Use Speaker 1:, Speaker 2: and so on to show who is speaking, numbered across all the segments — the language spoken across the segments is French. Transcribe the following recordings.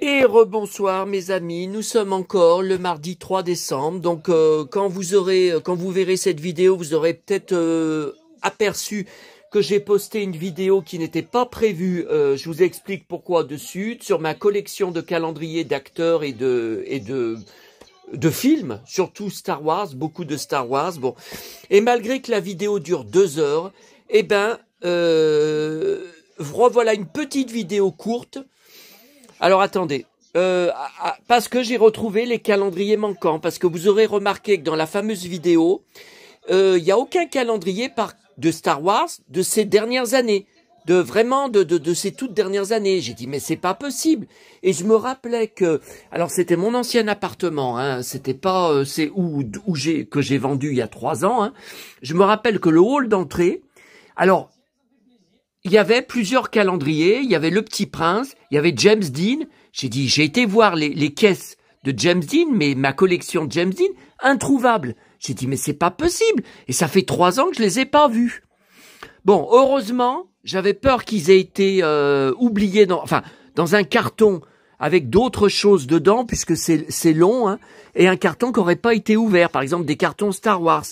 Speaker 1: Et rebonsoir mes amis, nous sommes encore le mardi 3 décembre, donc quand vous verrez cette vidéo, vous aurez peut-être aperçu que j'ai posté une vidéo qui n'était pas prévue, je vous explique pourquoi dessus, sur ma collection de calendriers d'acteurs et de films, surtout Star Wars, beaucoup de Star Wars, bon. Et malgré que la vidéo dure 2 heures, eh ben, revoilà une petite vidéo courte. Alors attendez, parce que j'ai retrouvé les calendriers manquants, parce que vous aurez remarqué que dans la fameuse vidéo, il n'y a aucun calendrier de Star Wars de ces dernières années, de ces toutes dernières années. J'ai dit mais c'est pas possible. Et je me rappelais que, alors c'était mon ancien appartement, hein, c'était pas c'est que j'ai vendu il y a 3 ans. Hein. Je me rappelle que le hall d'entrée, alors il y avait plusieurs calendriers, il y avait Le Petit Prince, il y avait James Dean. J'ai dit, j'ai été voir les caisses de James Dean, mais ma collection de James Dean, introuvable. J'ai dit, mais c'est pas possible. Et ça fait 3 ans que je les ai pas vus. Bon, heureusement, j'avais peur qu'ils aient été oubliés dans un carton avec d'autres choses dedans, puisque c'est long, hein, et un carton qui n'aurait pas été ouvert. Par exemple, des cartons Star Wars,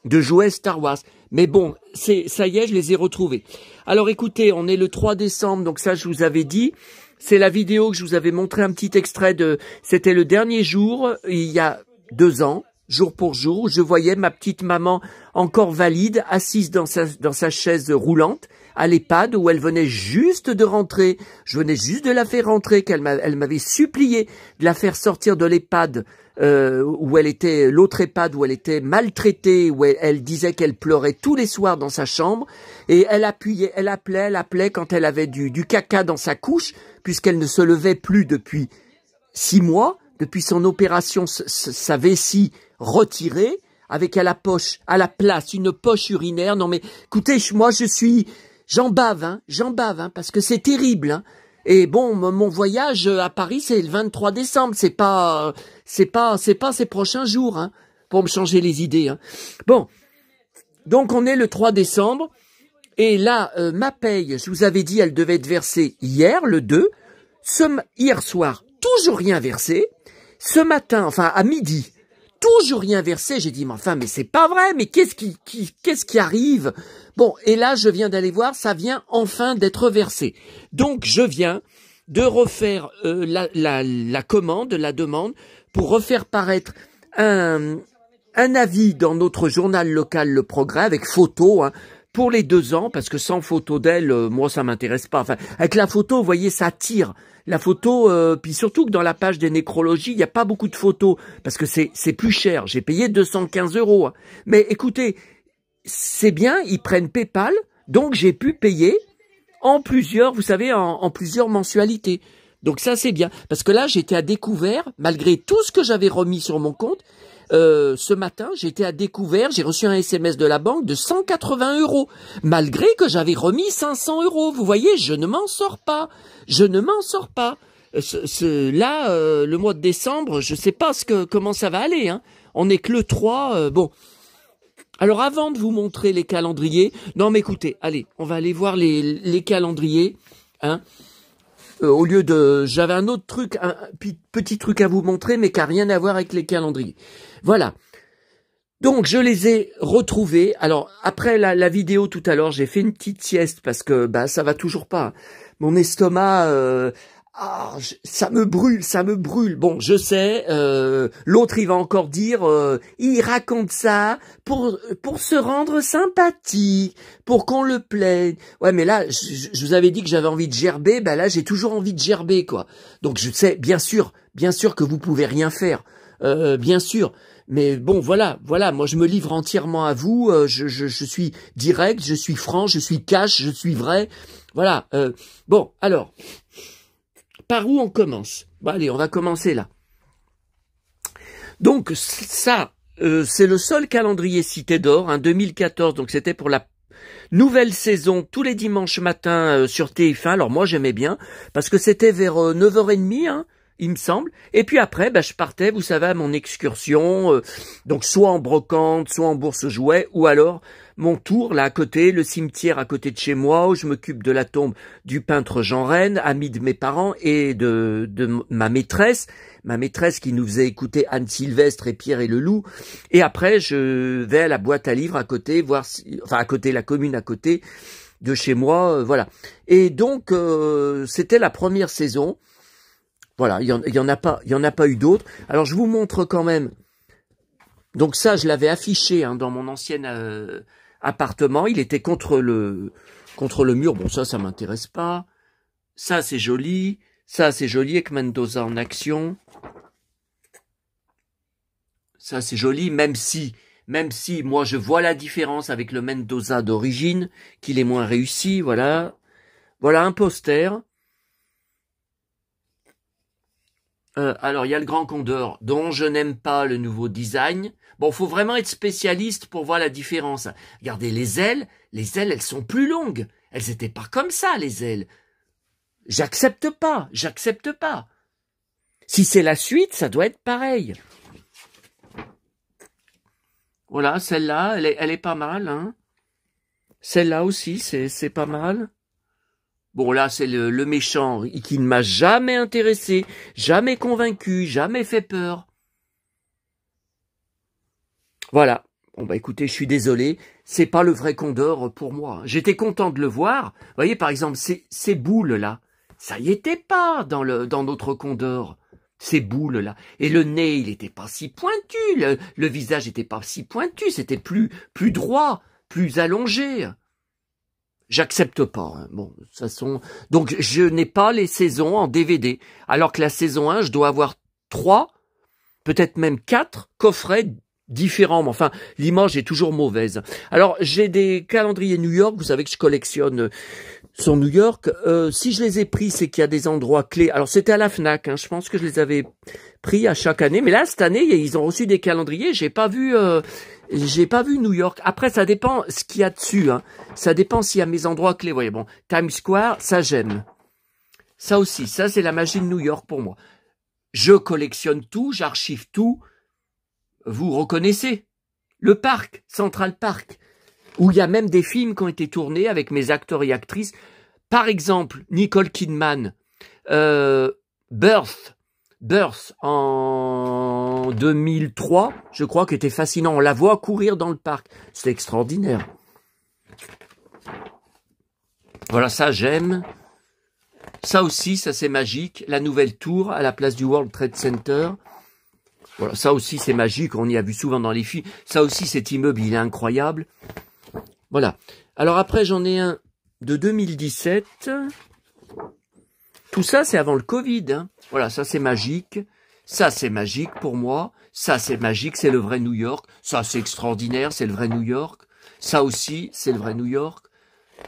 Speaker 1: de jouets Star Wars. Mais bon, ça y est, je les ai retrouvés. Alors écoutez, on est le 3 décembre, donc ça je vous avais dit. C'est la vidéo que je vous avais montré un petit extrait de... C'était le dernier jour, il y a 2 ans, jour pour jour, où je voyais ma petite maman encore valide, assise dans sa chaise roulante, à l'EHPAD, où elle venait juste de rentrer. Je venais juste de la faire rentrer, elle m'avait supplié de la faire sortir de l'EHPAD, où elle était, l'autre EHPAD où elle était maltraitée, où elle disait qu'elle pleurait tous les soirs dans sa chambre, et elle appelait quand elle avait du caca dans sa couche, puisqu'elle ne se levait plus depuis 6 mois, depuis son opération, sa vessie retirée, avec à la place une poche urinaire. Non mais, écoutez, moi j'en bave, hein, parce que c'est terrible, hein. Et bon, mon voyage à Paris, c'est le 23 décembre. C'est pas ces prochains jours, hein, pour me changer les idées, hein. Bon. Donc, on est le 3 décembre. Et là, ma paye, je vous avais dit, elle devait être versée hier, le 2. Hier soir, toujours rien versé. Ce matin, enfin, à midi, toujours rien versé. J'ai dit, mais c'est pas vrai, mais qu'est-ce qui arrive? Bon, et là, je viens d'aller voir, ça vient enfin d'être versé. Donc, je viens de refaire la commande, la demande, pour refaire paraître un avis dans notre journal local Le Progrès, avec photo, hein, pour les 2 ans, parce que sans photo d'elle, moi, ça m'intéresse pas. Enfin, avec la photo, vous voyez, ça tire. La photo, puis surtout que dans la page des nécrologies, il n'y a pas beaucoup de photos, parce que c'est plus cher. J'ai payé 215 €. Hein. Mais écoutez, c'est bien, ils prennent PayPal, donc j'ai pu payer en plusieurs, vous savez, en plusieurs mensualités. Donc ça, c'est bien. Parce que là, j'étais à découvert, malgré tout ce que j'avais remis sur mon compte. Ce matin, j'étais à découvert, j'ai reçu un SMS de la banque de 180 €, malgré que j'avais remis 500 €. Vous voyez, je ne m'en sors pas. Je ne m'en sors pas. Là, le mois de décembre, je sais pas comment ça va aller, hein. On n'est que le 3, bon. Alors, avant de vous montrer les calendriers, non mais écoutez, allez, on va aller voir les calendriers, hein. Au lieu de... J'avais un autre truc, un petit truc à vous montrer, mais qui n'a rien à voir avec les calendriers. Voilà. Donc, je les ai retrouvés. Alors, après la vidéo tout à l'heure, j'ai fait une petite sieste parce que ça va toujours pas. Mon estomac... ça me brûle. Bon, je sais, l'autre il va encore dire, il raconte ça pour se rendre sympathique, pour qu'on le plaide. Ouais, mais là, je vous avais dit que j'avais envie de gerber, là j'ai toujours envie de gerber, quoi. Donc je sais, bien sûr que vous pouvez rien faire, bien sûr. Mais bon, voilà, moi je me livre entièrement à vous, je suis direct, je suis franc, je suis cash, je suis vrai. Voilà, bon, alors... Par où on commence? Bon, allez, on va commencer là. Donc ça, c'est le seul calendrier Cité d'Or, hein, 2014, donc c'était pour la nouvelle saison, tous les dimanches matins sur TF1. Alors moi j'aimais bien, parce que c'était vers 9h30, hein, il me semble. Et puis après, je partais, vous savez, à mon excursion, donc soit en brocante, soit en bourse aux jouets, ou alors mon tour là à côté, le cimetière à côté de chez moi, où je m'occupe de la tombe du peintre Jean Rennes, ami de mes parents et de ma maîtresse qui nous faisait écouter Anne Sylvestre et Pierre et le Loup. Et après, je vais à la boîte à livres à côté, voir enfin à côté, la commune à côté de chez moi, voilà. Et donc, c'était la première saison. Voilà, il y en a pas eu d'autres. Alors, je vous montre quand même. Donc ça, je l'avais affiché hein, dans mon ancien appartement. Il était contre le mur. Bon, ça m'intéresse pas. Ça, c'est joli. Ça, c'est joli avec Mendoza en action. Ça, c'est joli, même si, moi, je vois la différence avec le Mendoza d'origine, qu'il est moins réussi, voilà. Voilà un poster. Alors, il y a le Grand Condor, dont je n'aime pas le nouveau design. Bon, faut vraiment être spécialiste pour voir la différence. Regardez, les ailes, elles sont plus longues. Elles étaient pas comme ça, les ailes. J'accepte pas. Si c'est la suite, ça doit être pareil. Voilà, celle-là, elle est pas mal, hein. Celle-là aussi, c'est pas mal. Bon, là, c'est le méchant qui ne m'a jamais intéressé, jamais convaincu, jamais fait peur. Voilà. Bon, bah écoutez, je suis désolé, c'est pas le vrai Condor pour moi. J'étais content de le voir. Vous voyez, par exemple, ces boules-là, ça y était pas dans notre Condor. Ces boules-là. Et le nez, il était pas si pointu, le visage était pas si pointu, c'était plus droit, plus allongé. J'accepte pas. Hein. Bon, de toute façon. Donc, je n'ai pas les saisons en DVD. Alors que la saison 1, je dois avoir 3, peut-être même 4 coffrets différents. Mais enfin, l'image est toujours mauvaise. Alors, j'ai des calendriers New York. Vous savez que je collectionne sur New York. Si je les ai pris, c'est qu'il y a des endroits clés. Alors, c'était à la Fnac. Hein. Je pense que je les avais pris à chaque année. Mais là, cette année, ils ont reçu des calendriers. J'ai pas vu New York. Après, ça dépend ce qu'il y a dessus. Hein. Ça dépend s'il y a mes endroits clés. Vous voyez, bon, Times Square, ça j'aime. Ça aussi, ça c'est la magie de New York pour moi. Je collectionne tout, j'archive tout. Vous reconnaissez le parc, Central Park, où il y a même des films qui ont été tournés avec mes acteurs et actrices. Par exemple, Nicole Kidman, Birth en 2003, je crois, qui était fascinant. On la voit courir dans le parc. C'est extraordinaire. Voilà, ça j'aime. Ça aussi, ça c'est magique. La nouvelle tour à la place du World Trade Center. Voilà, ça aussi c'est magique. On y a vu souvent dans les films. Ça aussi, cet immeuble, il est incroyable. Voilà. Alors après, j'en ai un de 2017. Tout ça, c'est avant le Covid. Hein. Voilà, ça c'est magique. Ça c'est magique pour moi. Ça c'est magique, c'est le vrai New York. Ça c'est extraordinaire, c'est le vrai New York. Ça aussi, c'est le vrai New York.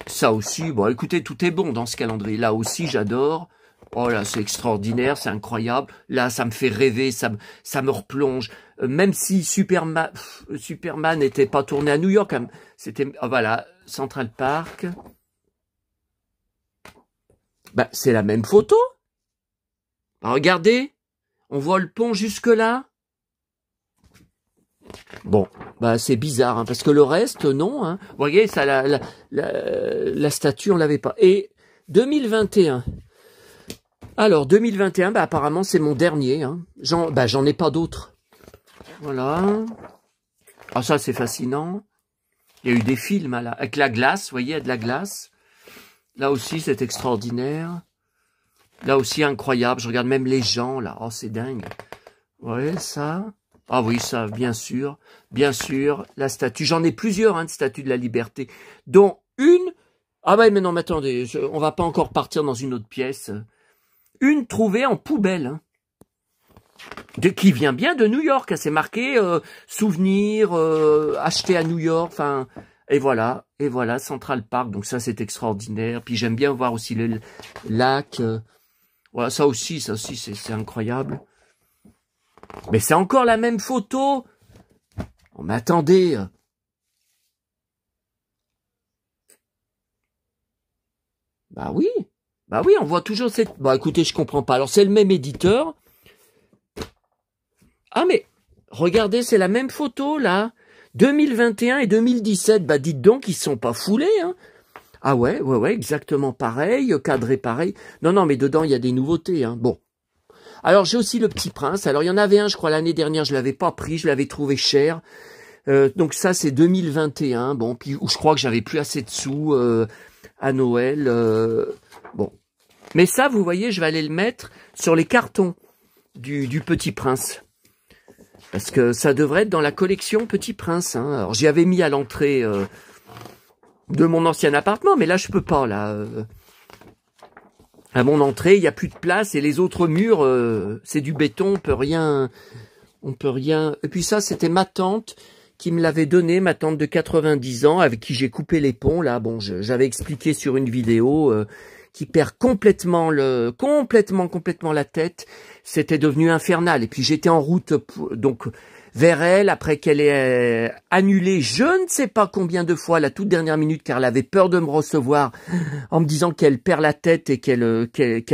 Speaker 1: Ça aussi, bon écoutez, tout est bon dans ce calendrier. Là aussi, j'adore. Oh là, c'est extraordinaire, c'est incroyable. Là, ça me fait rêver, ça me replonge. Même si Superman n'était pas tourné à New York, c'était, voilà, Central Park. Bah, c'est la même photo. Bah, regardez, on voit le pont jusque-là. Bon, bah c'est bizarre, hein, parce que le reste, non. Hein. Vous voyez, ça, la statue, on l'avait pas. Et 2021. Alors, 2021, bah apparemment, c'est mon dernier. Hein. J'en ai pas d'autres. Voilà. Ah, ça, c'est fascinant. Il y a eu des films là, avec la glace, vous voyez, il y a de la glace. Là aussi, c'est extraordinaire. Là aussi, incroyable. Je regarde même les gens, là. Oh, c'est dingue. Ouais, ça. Ah oui, ça, bien sûr. Bien sûr. La statue. J'en ai plusieurs, hein, de statues de la liberté. Dont une... Ah ouais, mais non, mais attendez. On va pas encore partir dans une autre pièce. Une trouvée en poubelle. Hein. Qui vient bien de New York. C'est marqué souvenir, acheté à New York. Enfin... Et voilà, Central Park, donc ça c'est extraordinaire. Puis j'aime bien voir aussi le lac. Voilà, ça aussi c'est incroyable. Mais c'est encore la même photo. Oh, mais attendez. Bah oui, on voit toujours cette... Bah écoutez, je comprends pas. Alors c'est le même éditeur. Ah mais, regardez, c'est la même photo là. 2021 et 2017, bah dites donc, ils se sont pas foulés, hein. Ah ouais, exactement pareil, cadré pareil. Non, non, mais dedans, il y a des nouveautés, hein. Bon. Alors, j'ai aussi Le Petit Prince. Alors, il y en avait un, je crois, l'année dernière, je l'avais pas pris, je l'avais trouvé cher. Donc ça, c'est 2021. Bon, puis où je crois que j'avais plus assez de sous à Noël. Bon. Mais ça, vous voyez, je vais aller le mettre sur les cartons du Petit Prince. Parce que ça devrait être dans la collection Petit Prince, hein. Alors, j'y avais mis à l'entrée de mon ancien appartement, mais là, je peux pas, là. À mon entrée, il n'y a plus de place, et les autres murs, c'est du béton, on peut rien. Et puis ça, c'était ma tante qui me l'avait donné, ma tante de 90 ans, avec qui j'ai coupé les ponts, là. Bon, j'avais expliqué sur une vidéo, qui perd complètement la tête. C'était devenu infernal. Et puis j'étais en route donc vers elle après qu'elle ait annulé je ne sais pas combien de fois la toute dernière minute car elle avait peur de me recevoir en me disant qu'elle perd la tête et qu'elle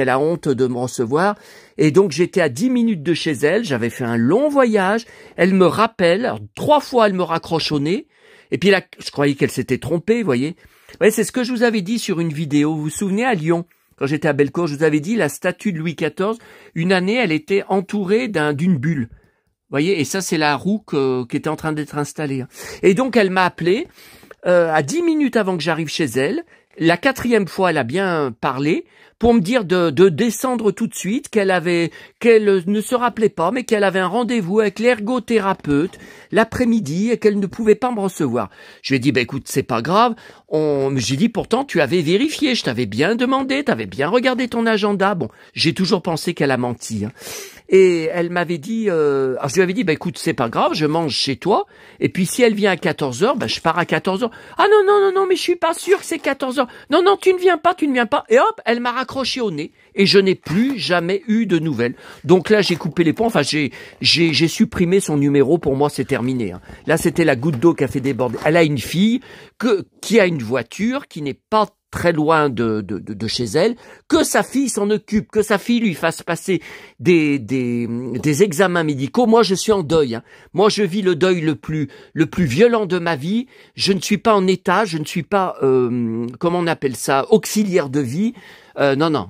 Speaker 1: a honte de me recevoir. Et donc j'étais à 10 minutes de chez elle, j'avais fait un long voyage, elle me rappelle, alors, 3 fois elle me raccroche au nez, et puis là je croyais qu'elle s'était trompée, vous voyez. Ouais, c'est ce que je vous avais dit sur une vidéo, vous vous souvenez à Lyon, quand j'étais à Bellecour, je vous avais dit la statue de Louis XIV, une année elle était entourée d'une bulle. Vous voyez, et ça, c'est la roue qui était en train d'être installée. Et donc, elle m'a appelé à 10 minutes avant que j'arrive chez elle. La 4e fois, elle a bien parlé pour me dire de descendre tout de suite, qu'elle ne se rappelait pas, mais qu'elle avait un rendez-vous avec l'ergothérapeute l'après-midi et qu'elle ne pouvait pas me recevoir. Je lui ai dit, bah, écoute, c'est pas grave. J'ai dit, pourtant, tu avais vérifié, je t'avais bien demandé, tu avais bien regardé ton agenda. Bon, j'ai toujours pensé qu'elle a menti, hein. Et elle m'avait dit, alors je lui avais dit, bah écoute, c'est pas grave, je mange chez toi, et puis si elle vient à 14h, bah je pars à 14h. Ah non, mais je suis pas sûr que c'est 14h. Non, tu ne viens pas. Et hop, elle m'a raccroché au nez, et je n'ai plus jamais eu de nouvelles. Donc là, j'ai coupé les ponts, enfin j'ai supprimé son numéro, pour moi c'est terminé, hein. Là, c'était la goutte d'eau qui a fait déborder. Elle a une fille qui a une voiture, qui n'est pas très loin de chez elle, que sa fille s'en occupe, que sa fille lui fasse passer des examens médicaux. Moi, je suis en deuil, hein. Moi, je vis le deuil le plus violent de ma vie. Je ne suis pas en état, je ne suis pas, comment on appelle ça, auxiliaire de vie. Non.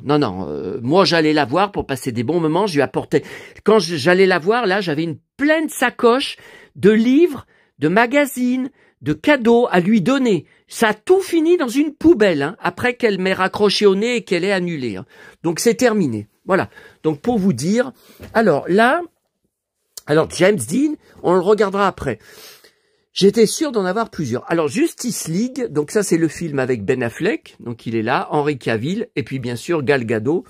Speaker 1: Moi, j'allais la voir pour passer des bons moments. Je lui apportais, quand j'allais la voir, là, j'avais une pleine sacoche de livres, de magazines, de cadeaux à lui donner. Ça a tout fini dans une poubelle, hein, après qu'elle m'ait raccroché au nez et qu'elle ait annulé, hein. Donc c'est terminé. Voilà. Donc pour vous dire, alors là, James Dean, on le regardera après. J'étais sûr d'en avoir plusieurs. Alors Justice League, donc ça c'est le film avec Ben Affleck, donc il est là, Henry Cavill, et puis bien sûr Gal Gadot.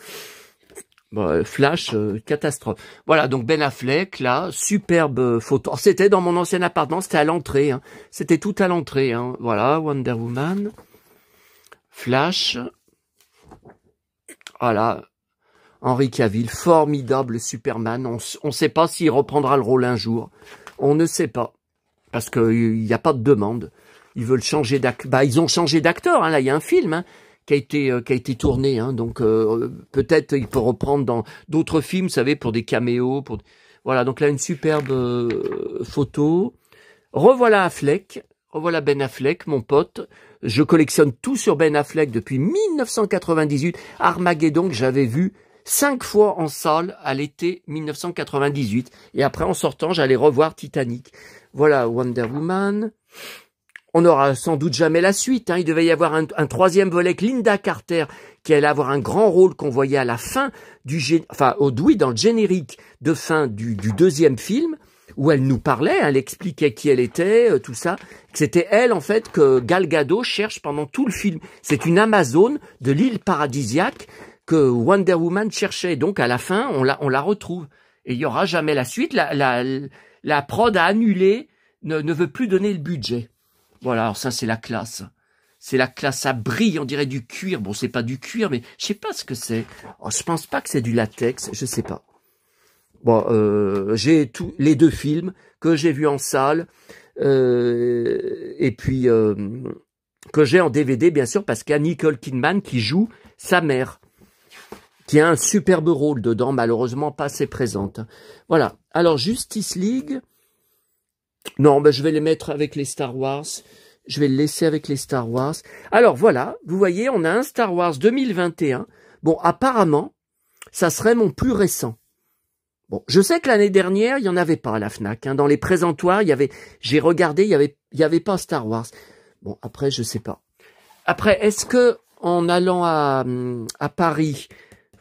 Speaker 1: Bon, Flash, catastrophe. Voilà, donc Ben Affleck, là, superbe photo. C'était dans mon ancien appartement, c'était à l'entrée, hein. C'était tout à l'entrée, hein. Voilà, Wonder Woman. Flash. Voilà. Henry Cavill, formidable Superman. On ne sait pas s'il reprendra le rôle un jour. On ne sait pas. Parce qu'il n'y a pas de demande. Ils veulent changer d'acteur. Bah, ils ont changé d'acteur, hein. Là, il y a un film, hein, qui a été tourné, hein. Donc peut-être il peut reprendre dans d'autres films, vous savez, pour des caméos, voilà. Donc là une superbe photo. Revoilà Affleck, revoilà Ben Affleck, mon pote. Je collectionne tout sur Ben Affleck depuis 1998. Armageddon que j'avais vu 5 fois en salle à l'été 1998. Et après en sortant, j'allais revoir Titanic. Voilà Wonder Woman. On n'aura sans doute jamais la suite, hein. Il devait y avoir un 3e volet avec Linda Carter qui allait avoir un grand rôle qu'on voyait à la fin dans le générique de fin du 2e film, où elle nous parlait, elle expliquait qui elle était, tout ça. C'était elle, en fait, que Gal Gadot cherche pendant tout le film. C'est une Amazone de l'île paradisiaque que Wonder Woman cherchait. Donc, à la fin, on la retrouve. Et il n'y aura jamais la suite. La prod a annulé, ne veut plus donner le budget. Voilà, alors ça, c'est la classe. C'est la classe, ça brille, on dirait du cuir. Bon, c'est pas du cuir, mais je sais pas ce que c'est. Oh, je pense pas que c'est du latex, je sais pas. Bon, j'ai les 2 films que j'ai vus en salle, et puis que j'ai en DVD, bien sûr, parce qu'il y a Nicole Kidman qui joue sa mère, qui a un superbe rôle dedans, malheureusement pas assez présente. Voilà, alors Justice League... Non, ben, je vais les mettre avec les Star Wars. Je vais le laisser avec les Star Wars. Alors voilà, vous voyez, on a un Star Wars 2021. Bon, apparemment, ça serait mon plus récent. Bon, je sais que l'année dernière, il n'y en avait pas à la Fnac. Hein. Dans les présentoirs, il y avait, j'ai regardé, il y avait pas Star Wars. Bon, après, je sais pas. Après, est-ce que en allant à Paris,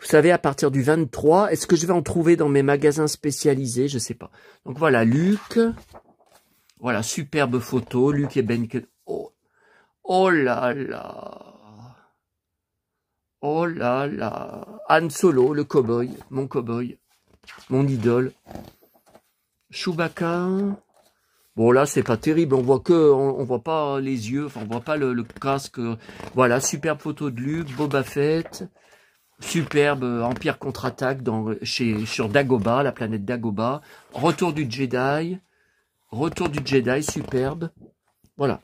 Speaker 1: vous savez, à partir du 23, est-ce que je vais en trouver dans mes magasins spécialisés? Je sais pas. Donc voilà, Luc. Voilà, superbe photo. Luc et Ben. Oh, oh là là. Oh là là. Han Solo, le cow-boy, mon cow-boy. Mon idole. Chewbacca. Bon là c'est pas terrible, on voit que on voit pas les yeux, enfin on voit pas le casque. Voilà, superbe photo de Luke, Boba Fett. Superbe Empire contre-attaque sur Dagobah, la planète Dagobah. Retour du Jedi. Retour du Jedi, superbe. Voilà.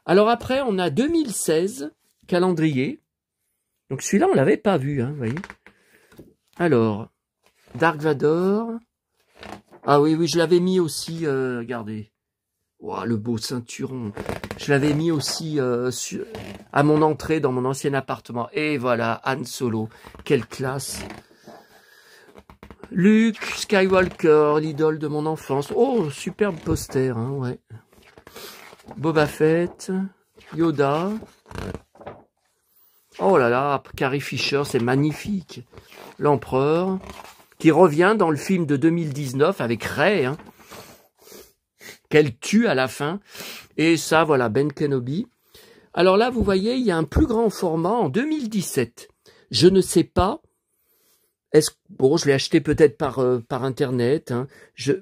Speaker 1: Alors après on a 2016, calendrier. Donc celui-là on l'avait pas vu, hein, vous voyez. Alors Dark Vador. Ah oui, oui, je l'avais mis aussi, regardez. Wow, le beau ceinturon. Je l'avais mis aussi à mon entrée dans mon ancien appartement. Et voilà, Han Solo. Quelle classe. Luke Skywalker, l'idole de mon enfance. Oh, superbe poster, hein, ouais. Boba Fett, Yoda. Oh là là, Carrie Fisher, c'est magnifique. L'empereur, qui revient dans le film de 2019 avec Rey, hein, qu'elle tue à la fin. Et ça, voilà, Ben Kenobi. Alors là, vous voyez, il y a un plus grand format en 2017. Je ne sais pas. Bon, je l'ai acheté peut-être par Internet. Hein.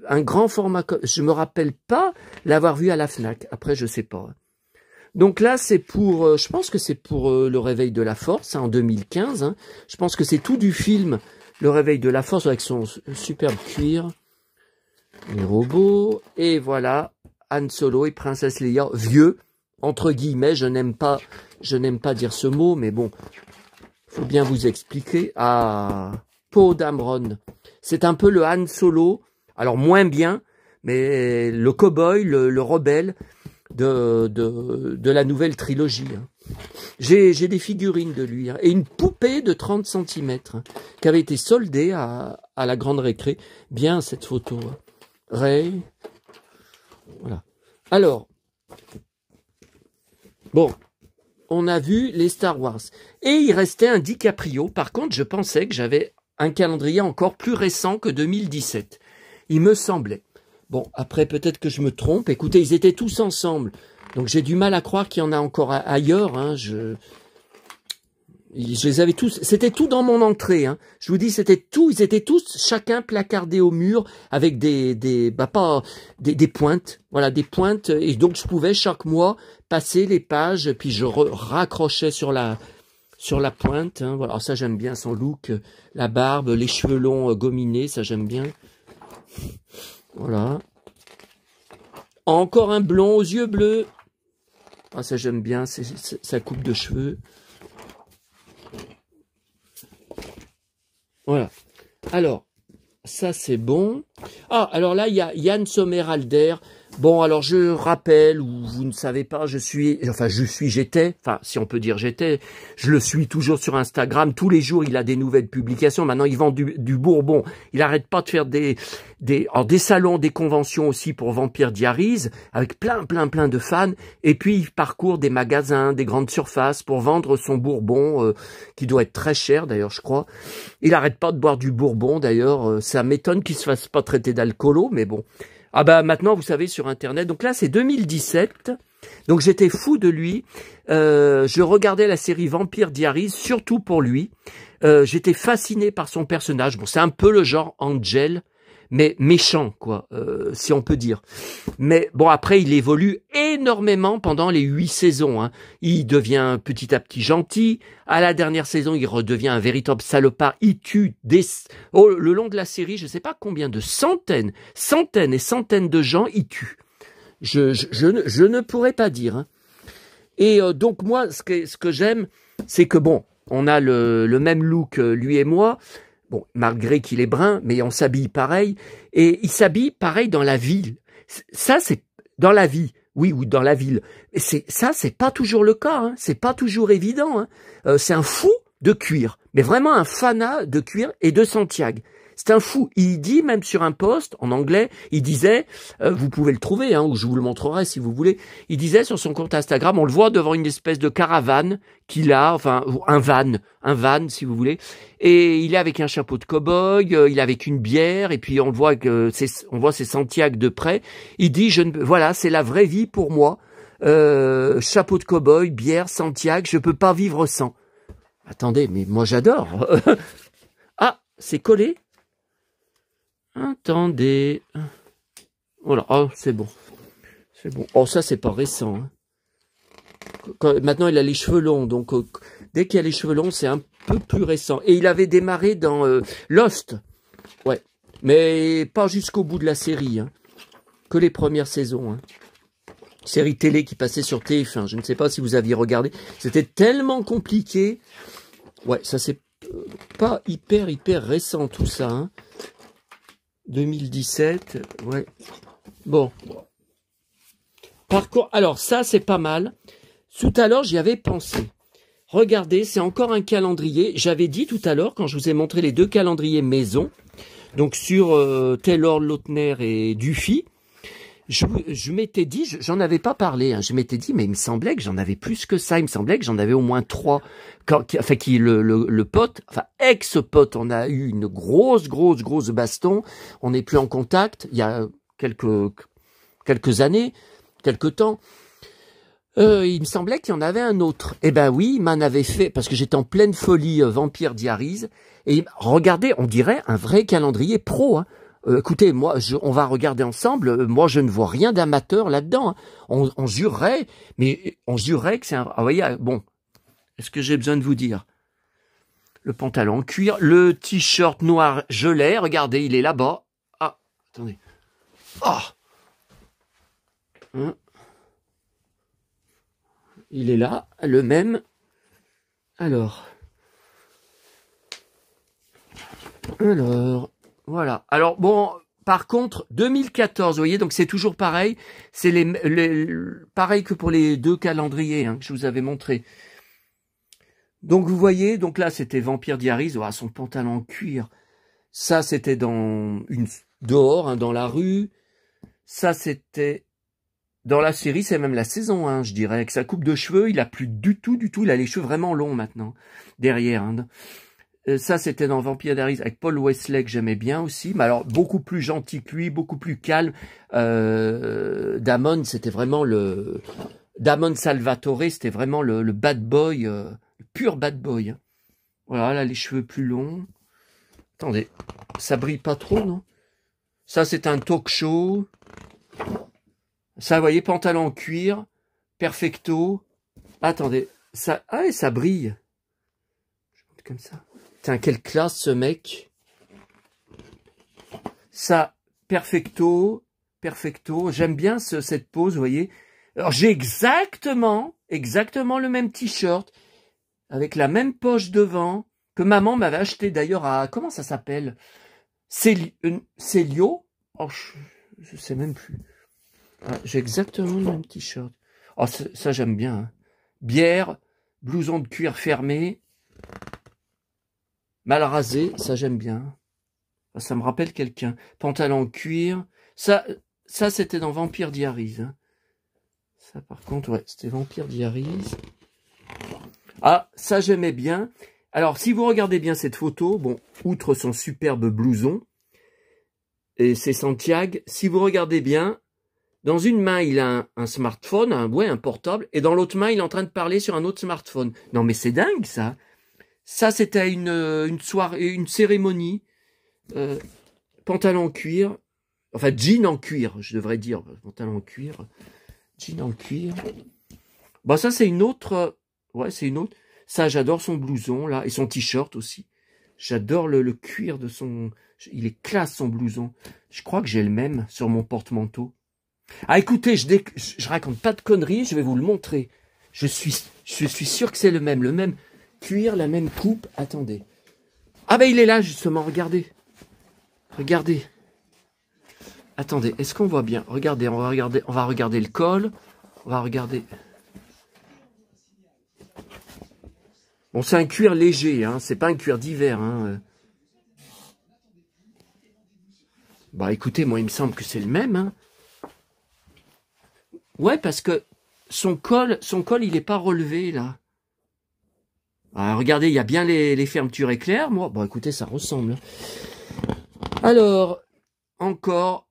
Speaker 1: Un grand format, je me rappelle pas l'avoir vu à la Fnac. Après, je sais pas. Donc là, c'est pour, je pense que c'est pour le réveil de la force, hein, en 2015. Hein. Je pense que c'est tout du film Le réveil de la force avec son superbe cuir. Les robots. Et voilà, Han Solo et Princesse Leia, vieux, entre guillemets. Je n'aime pas dire ce mot, mais bon, faut bien vous expliquer. Ah, Poe Dameron. C'est un peu le Han Solo, alors moins bien, mais le cow-boy, le rebelle de la nouvelle trilogie. Hein. J'ai des figurines de lui, hein, et une poupée de 30 cm hein, qui avait été soldée à la grande récré. Bien cette photo. Hein. Rey. Voilà. Alors, bon, on a vu les Star Wars. Et il restait un DiCaprio. Par contre, je pensais que j'avais un calendrier encore plus récent que 2017. Il me semblait. Bon, après, peut-être que je me trompe. Écoutez, ils étaient tous ensemble. Donc, j'ai du mal à croire qu'il y en a encore ailleurs. Hein. Je les avais tous. C'était tout dans mon entrée. Hein. Je vous dis, c'était tout. Ils étaient tous chacun placardés au mur avec des pointes. Voilà, des pointes. Et donc, je pouvais chaque mois passer les pages. Puis, je raccrochais sur la pointe. Hein. Voilà, alors ça, j'aime bien son look. La barbe, les cheveux longs gominés. Ça, j'aime bien. Voilà. Encore un blond aux yeux bleus. Ah, ça j'aime bien, sa coupe de cheveux. Voilà. Alors, ça c'est bon. Ah, alors là, il y a Yann Sommerhalder. Bon, alors je rappelle, ou vous ne savez pas, j'étais, si on peut dire j'étais, je le suis toujours sur Instagram, tous les jours il a des nouvelles publications, maintenant il vend du Bourbon, il arrête pas de faire des salons, des conventions aussi pour Vampire Diaries, avec plein de fans, et puis il parcourt des magasins, des grandes surfaces pour vendre son Bourbon, qui doit être très cher d'ailleurs je crois, il arrête pas de boire du Bourbon d'ailleurs, ça m'étonne qu'il se fasse pas traiter d'alcoolo, mais bon. Ah bah maintenant, vous savez, sur Internet. Donc là, c'est 2017. Donc j'étais fou de lui. Je regardais la série Vampire Diaries, surtout pour lui. J'étais fasciné par son personnage. Bon, c'est un peu le genre Angel, mais méchant, quoi, si on peut dire. Mais bon, après, il évolue énormément pendant les 8 saisons. Hein. Il devient petit à petit gentil. À la dernière saison, il redevient un véritable salopard. Il tue le long de la série, je ne sais pas combien de centaines et centaines de gens, il tue. Je ne pourrais pas dire. Hein. Et donc moi, ce que j'aime, c'est que bon, on a le même look, lui et moi. Bon, malgré qu'il est brun, mais on s'habille pareil. Et il s'habille pareil dans la ville. Ça, dans la vie, oui, ou dans la ville. Et c'est pas toujours le cas, hein. C'est pas toujours évident, hein. C'est un fou de cuir, mais vraiment un fanat de cuir et de Santiago. C'est un fou. Il dit même sur un post en anglais, il disait, vous pouvez le trouver, hein, ou je vous le montrerai si vous voulez. Il disait sur son compte Instagram, on le voit devant une espèce de caravane qu'il a, enfin un van si vous voulez. Et il est avec un chapeau de cow-boy, il est avec une bière, et puis on le voit que on voit ses Santiago de près. Il dit, voilà, c'est la vraie vie pour moi. Chapeau de cow-boy, bière, Santiago, je peux pas vivre sans. Attendez, mais moi j'adore. Ah, c'est collé. Attendez. Voilà, oh, c'est bon. C'est bon. Oh, ça, c'est pas récent. Hein. Maintenant, il a les cheveux longs. Donc, dès qu'il a les cheveux longs, c'est un peu plus récent. Et il avait démarré dans Lost. Ouais. Mais pas jusqu'au bout de la série. Hein. Que les premières saisons. Hein. Série télé qui passait sur TF1. Je ne sais pas si vous aviez regardé. C'était tellement compliqué. Ouais, ça, c'est pas hyper récent, tout ça. Hein. 2017, ouais. Bon. Par contre, alors ça, c'est pas mal. Tout à l'heure, j'y avais pensé. Regardez, c'est encore un calendrier. J'avais dit tout à l'heure, quand je vous ai montré les 2 calendriers maison, donc sur Taylor Lautner et Dufy, je m'étais dit, j'en avais pas parlé, hein, je m'étais dit, mais il me semblait que j'en avais plus que ça. Il me semblait que j'en avais au moins 3. Enfin, le pote, enfin, ex-pote, on a eu une grosse baston. On n'est plus en contact. Il y a quelques années, quelques temps. Il me semblait qu'il y en avait un autre. Eh ben oui, il m'en avait fait, parce que j'étais en pleine folie Vampire Diaries. Et regardez, on dirait un vrai calendrier pro, hein. Écoutez, moi, on va regarder ensemble. Moi, je ne vois rien d'amateur là-dedans. Hein. On jurerait, mais on jurerait que c'est un... Ah, vous voyez, bon, est-ce que j'ai besoin de vous dire? Le pantalon en cuir, le t-shirt noir gelé, regardez, il est là-bas. Ah, attendez. Ah, hein. Il est là, le même. Alors, voilà. Alors, bon, par contre, 2014, vous voyez, donc c'est toujours pareil. C'est pareil que pour les 2 calendriers hein, que je vous avais montré. Donc, vous voyez, donc là, c'était Vampire Diaries, oh, son pantalon en cuir. Ça, c'était dehors, hein, dans la rue. Ça, c'était dans la série, c'est même la saison 1, je dirais. Avec sa coupe de cheveux, il a plus du tout, il a les cheveux vraiment longs maintenant, derrière. Hein. Ça, c'était dans Vampire Diaries avec Paul Wesley, que j'aimais bien aussi. Mais alors, beaucoup plus gentil que lui, beaucoup plus calme. Damon, c'était vraiment Damon Salvatore, c'était vraiment le bad boy, le pur bad boy. Hein. Voilà, là, les cheveux plus longs. Attendez, ça brille pas trop, non? Ça, c'est un talk show. Ça, vous voyez, pantalon en cuir, perfecto. Attendez, ça, ah, et ça brille. Je monte comme ça. Putain, quelle classe, ce mec. Ça, perfecto. J'aime bien cette pose, vous voyez. Alors, j'ai exactement le même t-shirt, avec la même poche devant, que maman m'avait acheté d'ailleurs à, comment ça s'appelle? Célio. Oh, je sais même plus. Ah, j'ai exactement le même t-shirt. Oh, ça j'aime bien. Hein. Bière, blouson de cuir fermé, mal rasé, ça j'aime bien. Ça me rappelle quelqu'un. Pantalon en cuir. Ça c'était dans Vampire Diaries. Hein. Ça par contre, ouais, c'était Vampire Diaries. Ah, ça j'aimais bien. Alors, si vous regardez bien cette photo, bon, outre son superbe blouson, et c'est Santiago, si vous regardez bien, dans une main, il a un smartphone, un portable, et dans l'autre main, il est en train de parler sur un autre smartphone. Non, mais c'est dingue, ça. Ça, c'était une soirée, une cérémonie. Pantalon en cuir. Enfin, jean en cuir, je devrais dire. Pantalon en cuir. Jean en cuir. Bah, ça, c'est une autre. Ouais, c'est une autre. Ça, j'adore son blouson, là, et son t-shirt aussi. J'adore le cuir de son... Il est classe, son blouson. Je crois que j'ai le même sur mon porte-manteau. Ah, écoutez, je raconte pas de conneries, je vais vous le montrer. Je suis sûr que c'est le même cuir, la même coupe. Attendez. Ah ben, il est là, justement, regardez. Regardez. Attendez, est-ce qu'on voit bien? Regardez, on va regarder le col. On va regarder. Bon, c'est un cuir léger, hein. C'est pas un cuir d'hiver, hein. Bah, écoutez, moi, il me semble que c'est le même, hein. Ouais, parce que son col, il est pas relevé, là. Ah, regardez, il y a bien les fermetures éclairs, moi. Bon, écoutez, ça ressemble. Alors, encore,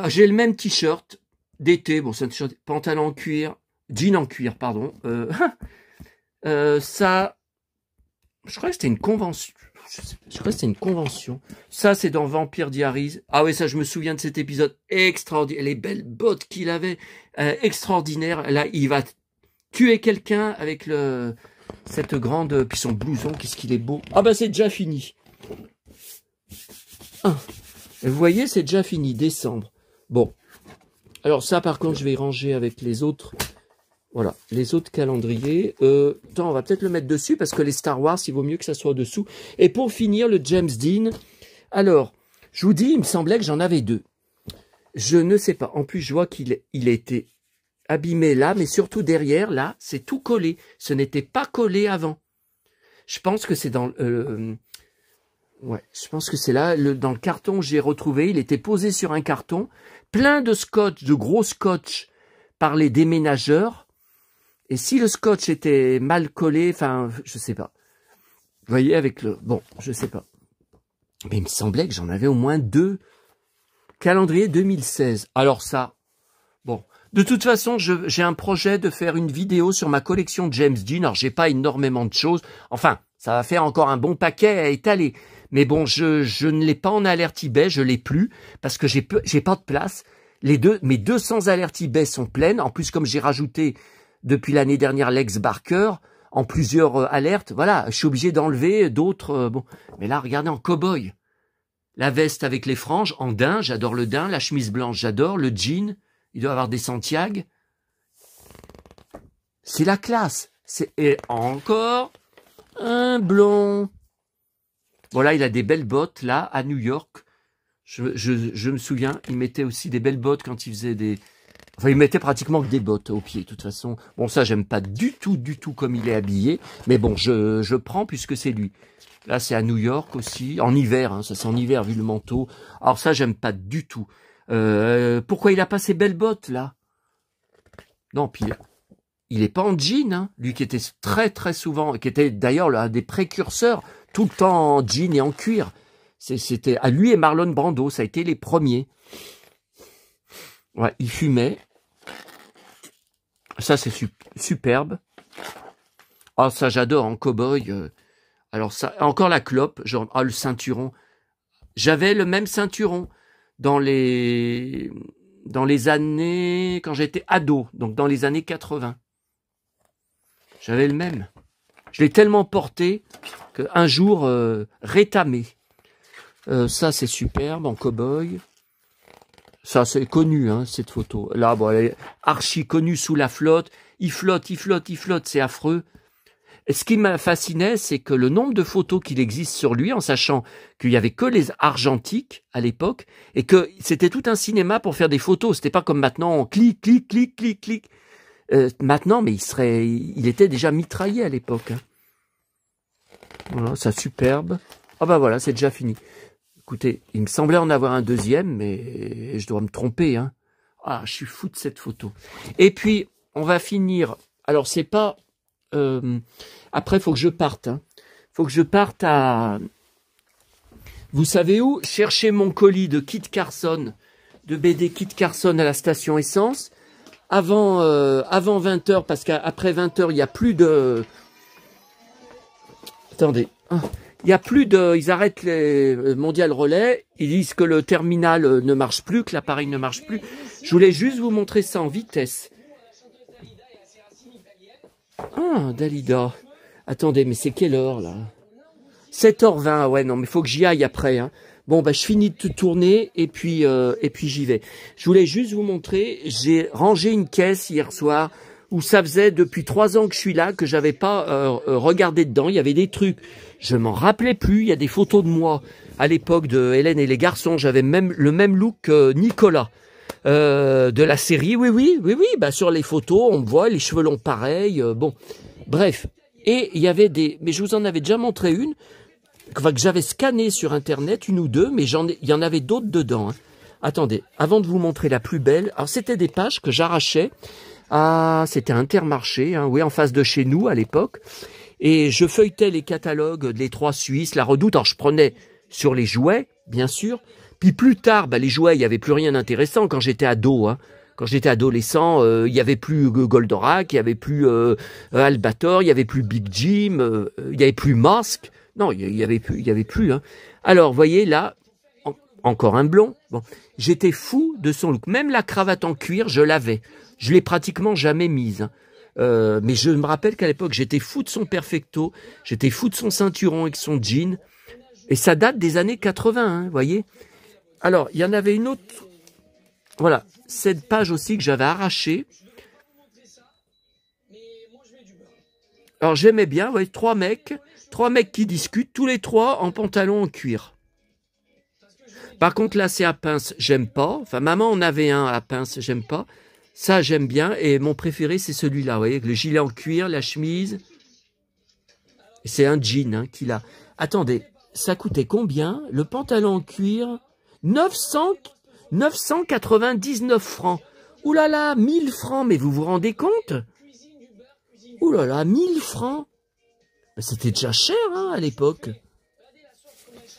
Speaker 1: j'ai le même t-shirt d'été. Bon, c'est un t-shirt, pantalon en cuir, jean en cuir, pardon. Ça, je crois que c'était une convention. Je crois que c'était une convention. Ça, c'est dans Vampire Diaries. Ah oui, ça, je me souviens de cet épisode extraordinaire. Les belles bottes qu'il avait, extraordinaires. Là, il va tuer quelqu'un avec cette grande... Puis son blouson, qu'est-ce qu'il est beau. Ah bah, c'est déjà fini. Ah. Et vous voyez, c'est déjà fini, décembre. Bon. Alors ça, par contre, je vais ranger avec les autres... Voilà, les autres calendriers. Attends, on va peut-être le mettre dessus parce que les Star Wars, il vaut mieux que ça soit dessous. Et pour finir, le James Dean. Alors, je vous dis, il me semblait que j'en avais deux. Je ne sais pas. En plus, je vois qu'il a été abîmé là, mais surtout derrière, là, c'est tout collé. Ce n'était pas collé avant. Je pense que c'est dans... ouais, je pense que c'est là, dans le carton que j'ai retrouvé. Il était posé sur un carton, plein de scotch, de gros scotch par les déménageurs. Et si le scotch était mal collé, enfin, je sais pas. Vous voyez, avec le... Bon, je sais pas. Mais il me semblait que j'en avais au moins deux. Calendrier 2016. Alors ça, bon. De toute façon, j'ai un projet de faire une vidéo sur ma collection de James Dean. Alors, j'ai pas énormément de choses. Enfin, ça va faire encore un bon paquet à étaler. Mais bon, je ne l'ai pas en alerte eBay, je l'ai plus, parce que j'ai pas de place. Mes 200 alertes eBay sont pleines. En plus, comme j'ai rajouté... Depuis l'année dernière, Lex Barker, en plusieurs alertes, voilà, je suis obligé d'enlever d'autres. Bon, mais là, regardez, en cow-boy. La veste avec les franges, en daim, j'adore le daim. La chemise blanche, j'adore. Le jean, il doit avoir des Santiago. C'est la classe. Et encore un blond. Voilà, il a des belles bottes, là, à New York. Je me souviens, il mettait aussi des belles bottes quand il faisait des... Enfin, il mettait pratiquement que des bottes aux pieds, de toute façon. Bon, ça, j'aime pas du tout comme il est habillé. Mais bon, je prends puisque c'est lui. Là, c'est à New York aussi. En hiver, hein, ça c'est en hiver, vu le manteau. Alors ça, j'aime pas du tout. Pourquoi il a pas ces belles bottes, là? Non, puis il est pas en jean, hein. Lui qui était très souvent, qui était d'ailleurs l'un des précurseurs, tout le temps en jean et en cuir. C'était à lui et Marlon Brando, ça a été les premiers. Ouais, il fumait. Ça, c'est superbe. Ah, ça, j'adore, en cow-boy. Alors, ça, encore la clope, genre, ah, le ceinturon. J'avais le même ceinturon dans les années, quand j'étais ado, donc dans les années 80. J'avais le même. Je l'ai tellement porté qu'un jour, rétamé. Ça, c'est superbe, en cow-boy. Ça, c'est connu, hein, cette photo. Là, bon, elle est archi connue sous la flotte. Il flotte, c'est affreux. Et ce qui m'a fasciné, c'est que le nombre de photos qu'il existe sur lui, en sachant qu'il y avait que les argentiques à l'époque, et que c'était tout un cinéma pour faire des photos. C'était pas comme maintenant, on clic. Maintenant, mais il était déjà mitraillé à l'époque. Hein. Voilà, ça superbe. Ah bah voilà, c'est déjà fini. Écoutez, il me semblait en avoir un deuxième, mais je dois me tromper. Hein. Ah, je suis fou de cette photo. Et puis, on va finir. Alors, c'est pas... après, il faut que je parte. Hein. Faut que je parte à... Vous savez où? Chercher mon colis de Kit Carson, de BD Kit Carson à la station essence. Avant 20h, parce qu'après 20h, il n'y a plus de... Attendez. Il y a plus de... Ils arrêtent les Mondial Relais. Ils disent que le terminal ne marche plus, que l'appareil ne marche plus. Je voulais juste vous montrer ça en vitesse. Ah, Dalida. Attendez, mais c'est quelle heure, là? 7h20, ouais, non, mais faut que j'y aille après, hein. Bon, bah, je finis de tourner, et puis j'y vais. Je voulais juste vous montrer, j'ai rangé une caisse hier soir, où ça faisait depuis 3 ans que je suis là, que j'avais pas regardé dedans. Il y avait des trucs Je m'en rappelais plus. Il y a des photos de moi à l'époque de Hélène et les garçons. J'avais même le même look que Nicolas de la série. Oui. Bah, sur les photos, on me voit les cheveux longs pareils. Bon, bref. Et il y avait des... Mais je vous en avais déjà montré une que j'avais scanné sur Internet, une ou deux, mais il y en avait d'autres dedans. Hein. Attendez, avant de vous montrer la plus belle, alors c'était des pages que j'arrachais. Ah, c'était Intermarché, hein, oui, en face de chez nous à l'époque. Et je feuilletais les catalogues de Les Trois Suisses, La Redoute. Alors je prenais sur les jouets, bien sûr. Puis plus tard, bah, les jouets, il n'y avait plus rien d'intéressant quand j'étais ado. Hein. Quand j'étais adolescent, il n'y avait plus Goldorak, il n'y avait plus Albator, il n'y avait plus Big Jim, il n'y avait plus Mask. Non, il y avait plus. Hein. Alors, vous voyez, là, encore un blond. Bon, j'étais fou de son look. Même la cravate en cuir, je l'avais. Je l'ai pratiquement jamais mise. Hein. Mais je me rappelle qu'à l'époque, j'étais fou de son perfecto. J'étais fou de son ceinturon avec son jean. Et ça date des années 80, hein, vous voyez. Alors, il y en avait une autre. Voilà, cette page aussi que j'avais arrachée. Alors, j'aimais bien, vous voyez, trois mecs qui discutent, tous les trois en pantalon en cuir. Par contre, là, c'est à pince, j'aime pas. Enfin, maman en avait un à pince, j'aime pas. Ça, j'aime bien. Et mon préféré, c'est celui-là, vous voyez, avec le gilet en cuir, la chemise. C'est un jean hein, qu'il a. Attendez, ça coûtait combien? Le pantalon en cuir 999 francs. Ouh là là, 1000 francs, mais vous vous rendez compte? Ouh là là, 1000 francs. C'était déjà cher hein, à l'époque.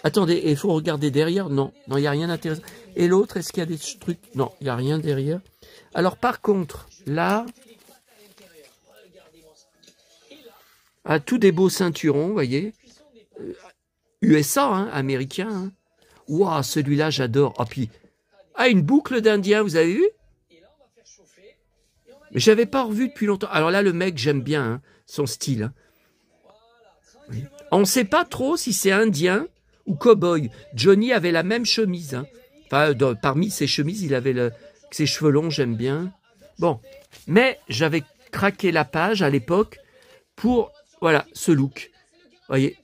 Speaker 1: Attendez, il faut regarder derrière. Non, il n'y a rien d'intéressant. Et l'autre, est-ce qu'il y a des trucs? Non, il n'y a rien derrière. Alors par contre, là, tous des beaux ceinturons, vous voyez. USA, hein, américain. Hein. Waouh, celui-là, j'adore. Ah, puis, une boucle d'Indien, vous avez vu? Mais j'avais pas revu depuis longtemps. Alors là, le mec, j'aime bien hein, son style. Hein. Oui. On ne sait pas trop si c'est indien ou cow-boy. Johnny avait la même chemise. Hein. Enfin, parmi ses chemises, il avait ses cheveux longs, j'aime bien. Bon, mais j'avais craqué la page à l'époque pour, voilà, ce look. Vous voyez,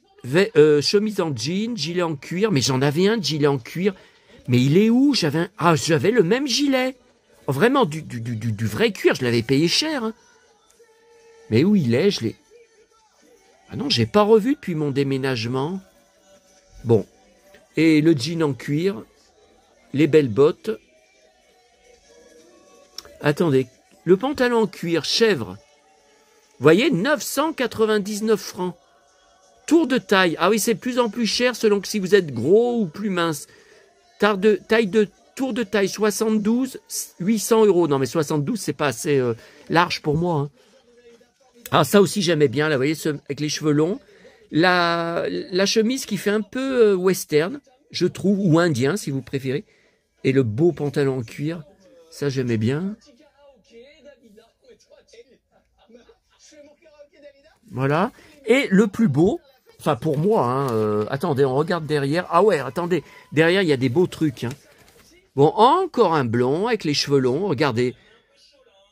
Speaker 1: chemise en jean, gilet en cuir. Mais j'en avais un gilet en cuir. Mais il est où? J'avais le même gilet. Oh, vraiment, du vrai cuir. Je l'avais payé cher. Hein. Mais où il est? Je l'ai... Ah non, j'ai pas revu depuis mon déménagement. Bon. Et le jean en cuir. Les belles bottes. Attendez. Le pantalon en cuir, chèvre. Vous voyez, 999 francs. Tour de taille. Ah oui, c'est de plus en plus cher selon que si vous êtes gros ou plus mince. Tour de taille 72, 800 €. Non mais 72, c'est pas assez large pour moi. Hein. Ah ça aussi j'aimais bien, là, vous voyez, avec les cheveux longs. La chemise qui fait un peu western, je trouve, ou indien si vous préférez. Et le beau pantalon en cuir, ça j'aimais bien. Voilà. Et le plus beau, enfin pour moi, hein, attendez, on regarde derrière. Ah ouais, attendez, derrière il y a des beaux trucs. Hein. Bon, encore un blond avec les cheveux longs, regardez.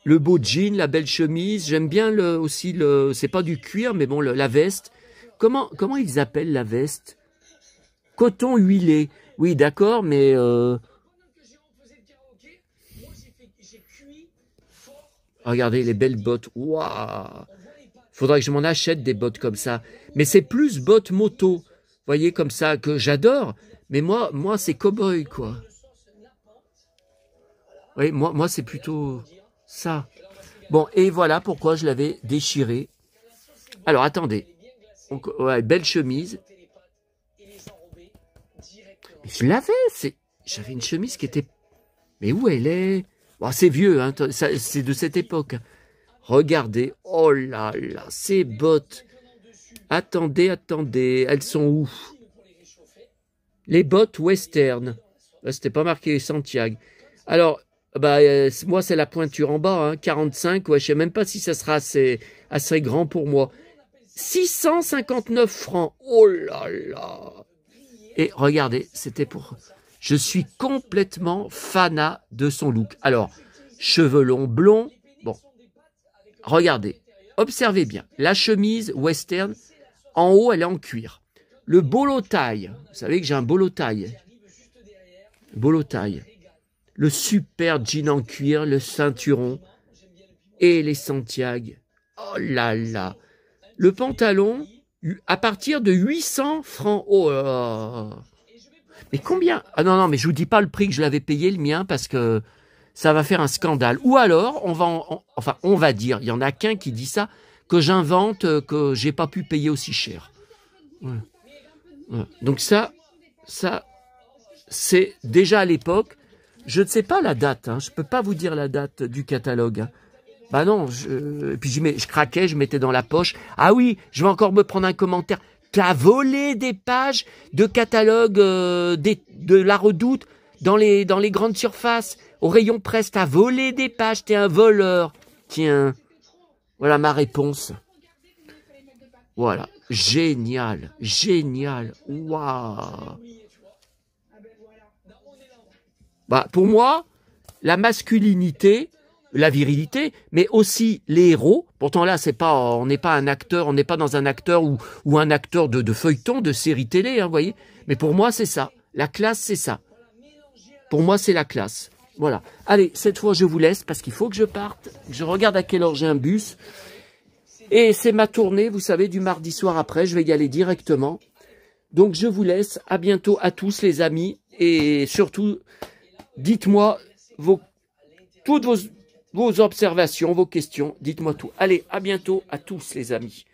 Speaker 1: Le beau jean, la belle chemise, j'aime bien aussi c'est pas du cuir, mais bon, la veste. Comment ils appellent la veste? Coton huilé. Oui, d'accord, mais... Regardez les belles bottes. Waouh! Faudrait que je m'en achète des bottes comme ça. Mais c'est plus bottes moto. Vous voyez, comme ça, que j'adore. Mais moi c'est cow-boy, quoi. Oui, moi c'est plutôt ça. Bon, et voilà pourquoi je l'avais déchiré. Alors, attendez. Ouais, belle chemise. Mais je l'avais, j'avais une chemise qui était... Mais où elle est? Bon, c'est vieux, hein, c'est de cette époque. Regardez, oh là là, ces bottes. Attendez, elles sont où? Les bottes western. C'était pas marqué Santiago. Alors, bah, moi, c'est la pointure en bas, hein, 45. Ouais, je sais même pas si ça sera assez grand pour moi. 659 francs. Oh là là. Et regardez, c'était pour... Je suis complètement fanat de son look. Alors, cheveux longs blonds. Bon, regardez, observez bien. La chemise western, en haut, elle est en cuir. Le bolo taille. Vous savez que j'ai un bolo taille. Bolo taille. Le super jean en cuir, le ceinturon et les Santiago. Oh là là. Le pantalon, à partir de 800 francs. Oh là là. Mais combien? Ah non, non, mais je vous dis pas le prix que je l'avais payé, le mien, parce que ça va faire un scandale. Ou alors, on va dire, il y en a qu'un qui dit ça, que j'invente, que j'ai pas pu payer aussi cher. Voilà. Voilà. Donc ça, c'est déjà à l'époque. Je ne sais pas la date, hein, je peux pas vous dire la date du catalogue. Hein. Bah non, et puis je craquais, je mettais dans la poche. Ah oui, je vais encore me prendre un commentaire. T'as volé des pages de catalogue de la Redoute dans les grandes surfaces, au rayon presse. T'as volé des pages, t'es un voleur. Tiens, voilà ma réponse. Voilà, génial, génial, waouh. Bah, pour moi, la masculinité, la virilité, mais aussi les héros. Pourtant là, on n'est pas un acteur, on n'est pas dans un acteur ou un acteur de feuilleton, de série télé, hein, vous voyez. Mais pour moi, c'est ça. La classe, c'est ça. Pour moi, c'est la classe. Voilà. Allez, cette fois, je vous laisse parce qu'il faut que je parte. Je regarde à quelle heure j'ai un bus. Et c'est ma tournée, vous savez, du mardi soir après. Je vais y aller directement. Donc, je vous laisse. À bientôt à tous, les amis. Et surtout, dites-moi toutes vos observations, vos questions. Dites-moi tout. Allez, à bientôt à tous, les amis.